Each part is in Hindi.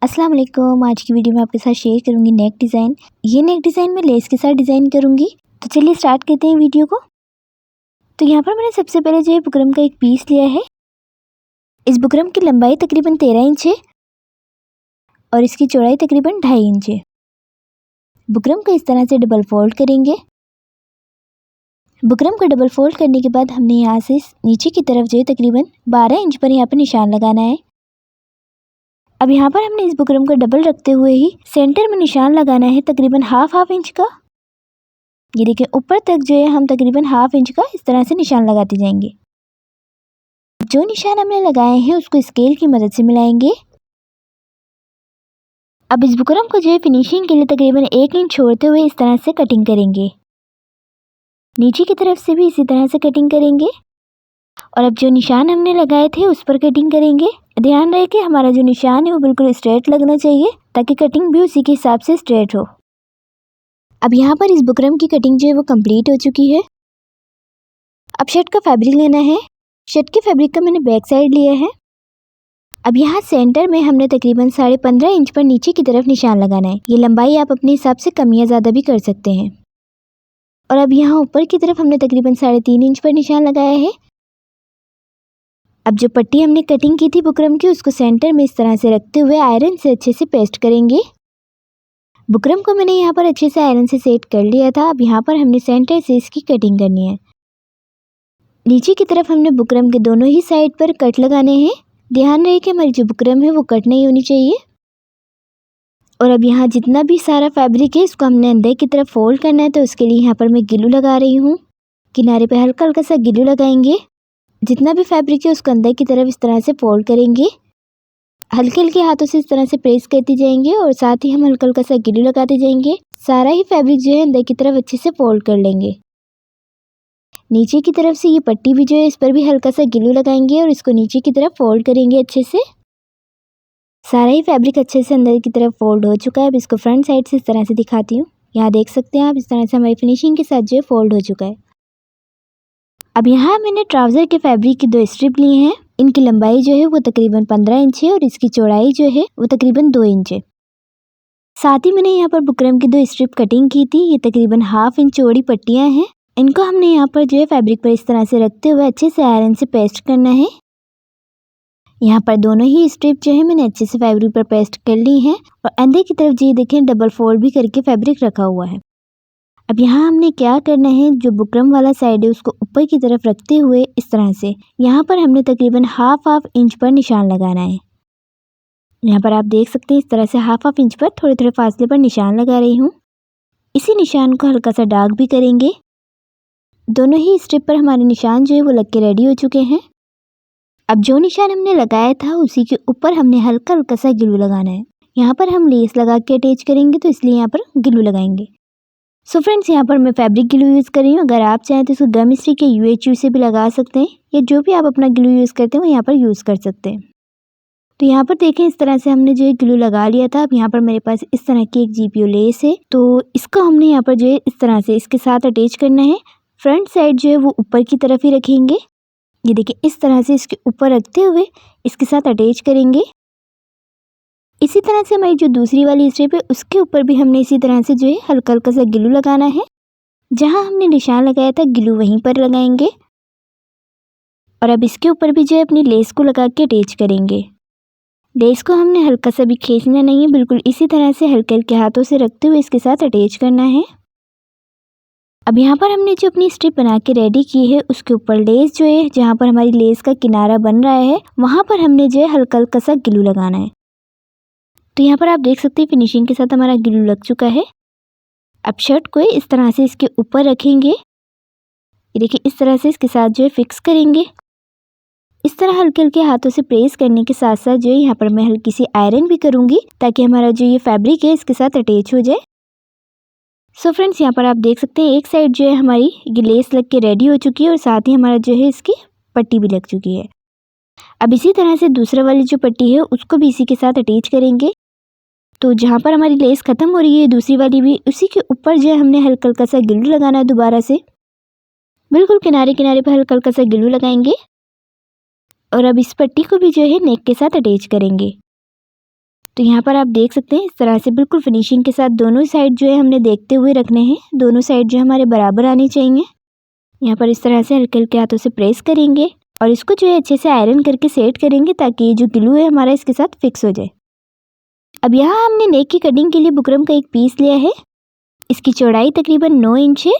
अस्सलाम वालेकुम। आज की वीडियो में आपके साथ शेयर करूंगी नेक डिज़ाइन। ये नेक डिज़ाइन मैं लेस के साथ डिज़ाइन करूंगी। तो चलिए स्टार्ट करते हैं वीडियो को। तो यहाँ पर मैंने सबसे पहले जो है बुकरम का एक पीस लिया है। इस बुकरम की लंबाई तकरीबन 13 इंच है और इसकी चौड़ाई तकरीबन 2.5 इंच है। बुकरम को इस तरह से डबल फोल्ड करेंगे। बुकरम को डबल फोल्ड करने के बाद हमने यहाँ से नीचे की तरफ जो है तकरीबन 12 इंच पर यहाँ पर निशान लगाना है। अब यहाँ पर हमने इस बुकरम को डबल रखते हुए ही सेंटर में निशान लगाना है तकरीबन हाफ इंच का। ये देखिए ऊपर तक जो है हम तकरीबन हाफ इंच का इस तरह से निशान लगाते जाएंगे। जो निशान हमने लगाए हैं उसको स्केल की मदद से मिलाएंगे। अब इस बुकरम को जो है फिनिशिंग के लिए तकरीबन 1 इंच छोड़ते हुए इस तरह से कटिंग करेंगे। नीचे की तरफ से भी इसी तरह से कटिंग करेंगे और अब जो निशान हमने लगाए थे उस पर कटिंग करेंगे। ध्यान रहे कि हमारा जो निशान है वो बिल्कुल स्ट्रेट लगना चाहिए ताकि कटिंग भी उसी के हिसाब से स्ट्रेट हो। अब यहाँ पर इस बुकरम की कटिंग जो है वो कंप्लीट हो चुकी है। अब शर्ट का फैब्रिक लेना है। शर्ट के फैब्रिक का मैंने बैक साइड लिया है। अब यहाँ सेंटर में हमने तकरीबन 15.5 इंच पर नीचे की तरफ निशान लगाना है। ये लंबाई आप अपने हिसाब से कम या ज़्यादा भी कर सकते हैं। और अब यहाँ ऊपर की तरफ हमने तकरीबन 3.5 इंच पर निशान लगाया है। अब जो पट्टी हमने कटिंग की थी बुकरम की उसको सेंटर में इस तरह से रखते हुए आयरन से अच्छे से पेस्ट करेंगे। बुकरम को मैंने यहाँ पर अच्छे से आयरन से सेट कर लिया था। अब यहाँ पर हमने सेंटर से इसकी कटिंग करनी है। नीचे की तरफ हमने बुकरम के दोनों ही साइड पर कट लगाने हैं। ध्यान रहे कि हमारी जो बुकरम है वो कट नहीं होनी चाहिए। और अब यहाँ जितना भी सारा फैब्रिक है इसको हमने अंदर की तरफ फोल्ड करना है। तो उसके लिए यहाँ पर मैं गिलू लगा रही हूँ। किनारे पर हल्का हल्का सा गिलू लगाएंगे। जितना भी फैब्रिक है उसको अंदर की तरफ इस तरह से फोल्ड करेंगे। हल्के हल्के हाथों से इस तरह से प्रेस करते जाएंगे और साथ ही हम हल्का हल्का सा गिलू लगाते जाएंगे। सारा ही फैब्रिक जो है अंदर की तरफ अच्छे से फोल्ड कर लेंगे। नीचे की तरफ से ये पट्टी भी जो है इस पर भी हल्का सा गिलू लगाएंगे और इसको नीचे की तरफ फोल्ड करेंगे अच्छे से। सारा ही फैब्रिक अच्छे से अंदर की तरफ फोल्ड हो चुका है। अब इसको फ्रंट साइड से इस तरह से दिखाती हूँ। यहाँ देख सकते हैं आप इस तरह से हमारी फिनिशिंग के साथ जो है फोल्ड हो चुका है। अब यहाँ मैंने ट्राउज़र के फैब्रिक की 2 स्ट्रिप ली हैं। इनकी लंबाई जो है वो तकरीबन 15 इंच है और इसकी चौड़ाई जो है वो तकरीबन 2 इंच है। साथ ही मैंने यहाँ पर बुकरम की 2 स्ट्रिप कटिंग की थी। ये तकरीबन हाफ इंच चौड़ी पट्टियाँ हैं। इनको हमने यहाँ पर जो है फैब्रिक पर इस तरह से रखते हुए अच्छे से आयरन से पेस्ट करना है। यहाँ पर दोनों ही स्ट्रिप जो है मैंने अच्छे से फैब्रिक पर पेस्ट कर ली हैं और अंदर की तरफ जी देखें डबल फोल्ड भी करके फैब्रिक रखा हुआ है। अब यहाँ हमने क्या करना है, जो बुकरम वाला साइड है उसको ऊपर की तरफ रखते हुए इस तरह से यहाँ पर हमने तकरीबन हाफ इंच पर निशान लगाना है। यहाँ पर आप देख सकते हैं इस तरह से हाफ इंच पर थोड़े थोड़े फासले पर निशान लगा रही हूँ। इसी निशान को हल्का सा डार्क भी करेंगे। दोनों ही स्ट्रिप पर हमारे निशान जो है वो लग के रेडी हो चुके हैं। अब जो निशान हमने लगाया था उसी के ऊपर हमने हल्का हल्का सा गिलू लगाना है। यहाँ पर हम लेस लगा के अटैच करेंगे तो इसलिए यहाँ पर गिलू लगाएंगे। सो फ्रेंड्स यहाँ पर मैं फैब्रिक ग्लू यूज़ कर रही हूँ। अगर आप चाहें तो इसको गम स्टिक या UHU से भी लगा सकते हैं या जो भी आप अपना ग्लू यूज़ करते हैं वो यहाँ पर यूज़ कर सकते हैं। तो यहाँ पर देखें इस तरह से हमने जो है ग्लू लगा लिया था। अब यहाँ पर मेरे पास इस तरह की एक GPO लेस है तो इसको हमने यहाँ पर जो है इस तरह से इसके साथ अटैच करना है। फ्रंट साइड जो है वो ऊपर की तरफ ही रखेंगे। ये देखिए इस तरह से इसके ऊपर रखते हुए इसके साथ अटैच करेंगे। इसी तरह से हमारी जो दूसरी वाली स्ट्रिप है उसके ऊपर भी हमने इसी तरह से जो है हल्का हल्का सा गिलू लगाना है। जहां हमने निशान लगाया था गिलू वहीं पर लगाएंगे और अब इसके ऊपर भी जो है अपनी लेस को लगा के अटैच करेंगे। लेस को हमने हल्का सा भी खींचना नहीं है, बिल्कुल इसी तरह से हल्के हल्के हाथों से रखते हुए इसके साथ अटैच करना है। अब यहाँ पर हमने जो अपनी स्ट्रिप बना के रेडी की है उसके ऊपर लेस जो है जहाँ पर हमारी लेस का किनारा बन रहा है वहाँ पर हमने जो है हल्का हल्का सा गिलू लगाना है। तो यहाँ पर आप देख सकते हैं फिनिशिंग के साथ हमारा गिलू लग चुका है। अब शर्ट को इस तरह से इसके ऊपर रखेंगे। ये देखिए इस तरह से इसके साथ जो है फिक्स करेंगे। इस तरह हल्के हल्के हाथों से प्रेस करने के साथ साथ जो है यहाँ पर मैं हल्की सी आयरन भी करूँगी ताकि हमारा जो ये फैब्रिक है इसके साथ अटैच हो जाए। सो फ्रेंड्स यहाँ पर आप देख सकते हैं एक साइड जो है हमारी ये लेस लग के रेडी हो चुकी है और साथ ही हमारा जो है इसकी पट्टी भी लग चुकी है। अब इसी तरह से दूसरा वाली जो पट्टी है उसको भी इसी के साथ अटैच करेंगे। तो जहाँ पर हमारी लेस ख़त्म हो रही है दूसरी वाली भी उसी के ऊपर जो है हमने हल्का हल्का सा गिलू लगाना है। दोबारा से बिल्कुल किनारे किनारे पर हल्का हल्का सा गिलू लगाएंगे और अब इस पट्टी को भी जो है नेक के साथ अटैच करेंगे। तो यहाँ पर आप देख सकते हैं इस तरह से बिल्कुल फिनिशिंग के साथ दोनों साइड जो है हमने देखते हुए रखने हैं। दोनों साइड जो हमारे बराबर आने चाहिए। यहाँ पर इस तरह से हल्के हल्के हाथों से प्रेस करेंगे और इसको जो है अच्छे से आयरन करके सेट करेंगे ताकि ये जो ग्लू है हमारा इसके साथ फिक्स हो जाए। अब यहाँ हमने नेक की कटिंग के लिए बुकरम का एक पीस लिया है। इसकी चौड़ाई तकरीबन 9 इंच है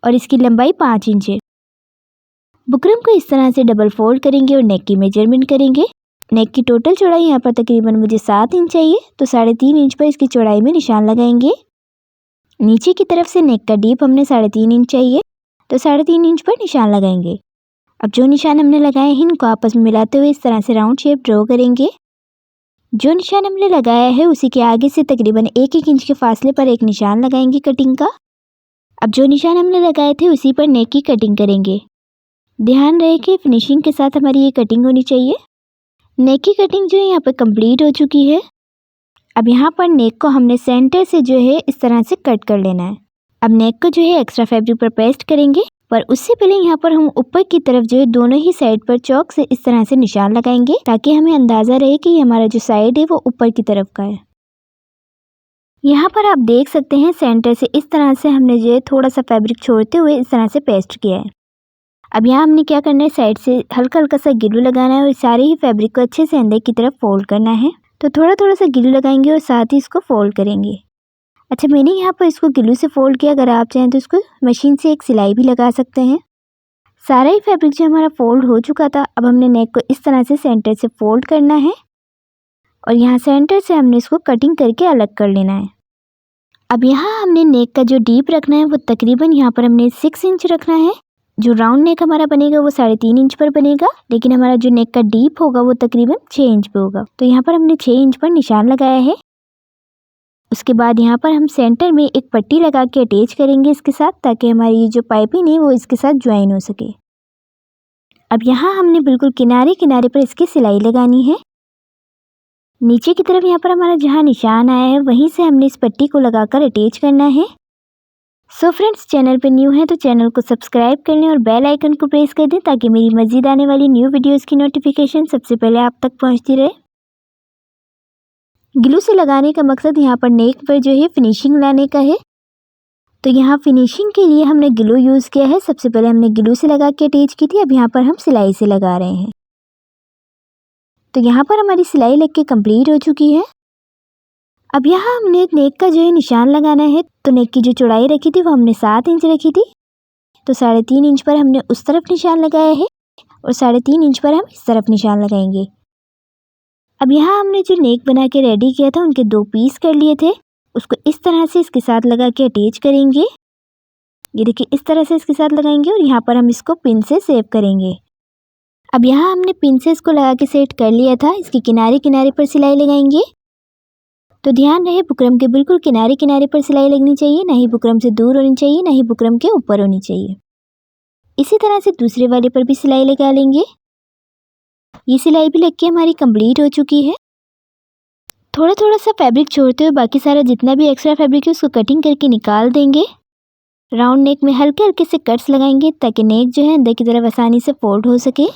और इसकी लंबाई 5 इंच है। बुकरम को इस तरह से डबल फोल्ड करेंगे और नेक की मेजरमेंट करेंगे। नेक की टोटल चौड़ाई यहाँ पर तकरीबन मुझे 7 इंच चाहिए, तो 3.5 इंच पर इसकी चौड़ाई में निशान लगाएंगे। नीचे की तरफ से नेक का डीप हमने 3.5 इंच चाहिए, तो 3.5 इंच पर निशान लगाएंगे। अब जो निशान हमने लगाए हैं इनको आपस में मिलाते हुए इस तरह से राउंड शेप ड्रॉ करेंगे। जो निशान हमने लगाया है उसी के आगे से तकरीबन 1-1 इंच के फासले पर एक निशान लगाएंगे कटिंग का। अब जो निशान हमने लगाए थे उसी पर नेक की कटिंग करेंगे। ध्यान रहे कि फिनिशिंग के साथ हमारी ये कटिंग होनी चाहिए। नेक की कटिंग जो है यहाँ पर कंप्लीट हो चुकी है। अब यहाँ पर नेक को हमने सेंटर से जो है इस तरह से कट कर लेना है। अब नेक को जो है एक्स्ट्रा फैब्रिक पर पेस्ट करेंगे, पर उससे पहले यहाँ पर हम ऊपर की तरफ जो है दोनों ही साइड पर चौक से इस तरह से निशान लगाएंगे ताकि हमें अंदाज़ा रहे कि हमारा जो साइड है वो ऊपर की तरफ का है। यहाँ पर आप देख सकते हैं सेंटर से इस तरह से हमने जो है थोड़ा सा फैब्रिक छोड़ते हुए इस तरह से पेस्ट किया है। अब यहाँ हमने क्या करना है, साइड से हल्का हल्का सा ग्लू लगाना है और सारे ही फैब्रिक को अच्छे से अंदर की तरफ फोल्ड करना है। तो थोड़ा थोड़ा सा ग्लू लगाएंगे और साथ ही इसको फोल्ड करेंगे। अच्छा, मैंने यहाँ पर इसको ग्लू से फोल्ड किया, अगर आप चाहें तो इसको मशीन से एक सिलाई भी लगा सकते हैं। सारा ही फैब्रिक जो हमारा फोल्ड हो चुका था, अब हमने नेक को इस तरह से सेंटर से फोल्ड करना है और यहाँ सेंटर से हमने इसको कटिंग करके अलग कर लेना है। अब यहाँ हमने नेक का जो डीप रखना है वो तकरीबन यहाँ पर हमने 6 इंच रखना है। जो राउंड नेक हमारा बनेगा वो 3.5 इंच पर बनेगा, लेकिन हमारा जो नेक का डीप होगा वो तकरीबन 6 इंच पे होगा। तो यहाँ पर हमने 6 इंच पर निशान लगाया है। उसके बाद यहाँ पर हम सेंटर में एक पट्टी लगा के अटैच करेंगे इसके साथ, ताकि हमारी ये जो पाइपिंग है वो इसके साथ ज्वाइन हो सके। अब यहाँ हमने बिल्कुल किनारे किनारे पर इसकी सिलाई लगानी है। नीचे की तरफ यहाँ पर हमारा जहाँ निशान आया है वहीं से हमने इस पट्टी को लगाकर अटैच करना है। सो फ्रेंड्स, चैनल पे न्यू है तो चैनल को सब्सक्राइब कर लें और बेल आइकन को प्रेस कर दें ताकि मेरी मज़ीद आने वाली न्यू वीडियोस की नोटिफिकेशन सबसे पहले आप तक पहुंचती रहे। ग्लू से लगाने का मकसद यहाँ पर नेक पर जो है फिनिशिंग लाने का है। तो यहाँ फिनिशिंग के लिए हमने ग्लू यूज़ किया है। सबसे पहले हमने ग्लू से लगा के अटैच की थी, अब यहाँ पर हम सिलाई से लगा रहे हैं। तो यहाँ पर हमारी सिलाई लग के कम्प्लीट हो चुकी है। अब यहाँ हमने नेक का जो है निशान लगाना है। तो नेक की जो चौड़ाई रखी थी वो हमने 7 इंच रखी थी, तो 3.5 इंच पर हमने उस तरफ निशान लगाया है और 3.5 इंच पर हम इस तरफ निशान लगाएंगे। अब यहाँ हमने जो नेक बना के रेडी किया था उनके 2 पीस कर लिए थे, उसको इस तरह से इसके साथ लगा के अटैच करेंगे। ये देखिए, इस तरह से इसके साथ लगाएंगे और यहाँ पर हम इसको पिन से सेव करेंगे। अब यहाँ हमने पिन से इसको लगा के सेट कर लिया था। इसके किनारे किनारे पर सिलाई लगाएंगे। तो ध्यान रहे बुकरम के बिल्कुल किनारे किनारे पर सिलाई लगनी चाहिए, ना ही बुकरम से दूर होनी चाहिए, ना ही बुकरम के ऊपर होनी चाहिए। इसी तरह से दूसरे वाले पर भी सिलाई लगा लेंगे। ये सिलाई भी लग के हमारी कंप्लीट हो चुकी है। थोड़ा थोड़ा सा फैब्रिक छोड़ते हुए बाकी सारा जितना भी एक्स्ट्रा फैब्रिक है उसको कटिंग करके निकाल देंगे। राउंड नेक में हल्के हल्के से कट्स लगाएंगे ताकि नेक जो है अंदर की तरफ आसानी से फोल्ड हो सके।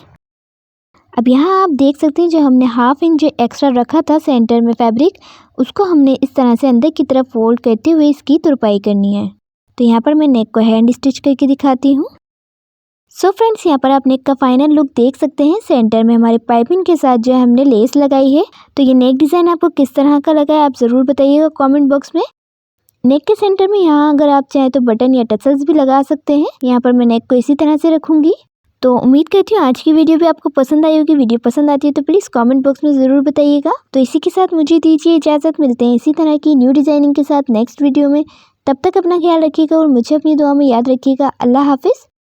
अब यहाँ आप देख सकते हैं जो हमने 1/2 इंच जो एक्स्ट्रा रखा था सेंटर में फैब्रिक, उसको हमने इस तरह से अंदर की तरफ फोल्ड करते हुए इसकी तुरपाई करनी है। तो यहाँ पर मैं नेक को हैंड स्टिच करके दिखाती हूँ। सो फ्रेंड्स, यहाँ पर आप नेक का फाइनल लुक देख सकते हैं। सेंटर में हमारे पाइपिंग के साथ जो है हमने लेस लगाई है। तो ये नेक डिज़ाइन आपको किस तरह का लगा है आप ज़रूर बताइएगा कमेंट बॉक्स में। नेक के सेंटर में यहाँ अगर आप चाहें तो बटन या टसल्स भी लगा सकते हैं। यहाँ पर मैं नेक को इसी तरह से रखूँगी। तो उम्मीद करती हूँ आज की वीडियो भी आपको पसंद आई होगी। वीडियो पसंद आती है तो प्लीज़ कमेंट बॉक्स में ज़रूर बताइएगा। तो इसी के साथ मुझे दीजिए इजाज़त, मिलते हैं इसी तरह की न्यू डिज़ाइनिंग के साथ नेक्स्ट वीडियो में। तब तक अपना ख्याल रखिएगा और मुझे अपनी दुआ में याद रखिएगा। अल्लाह हाफिज़।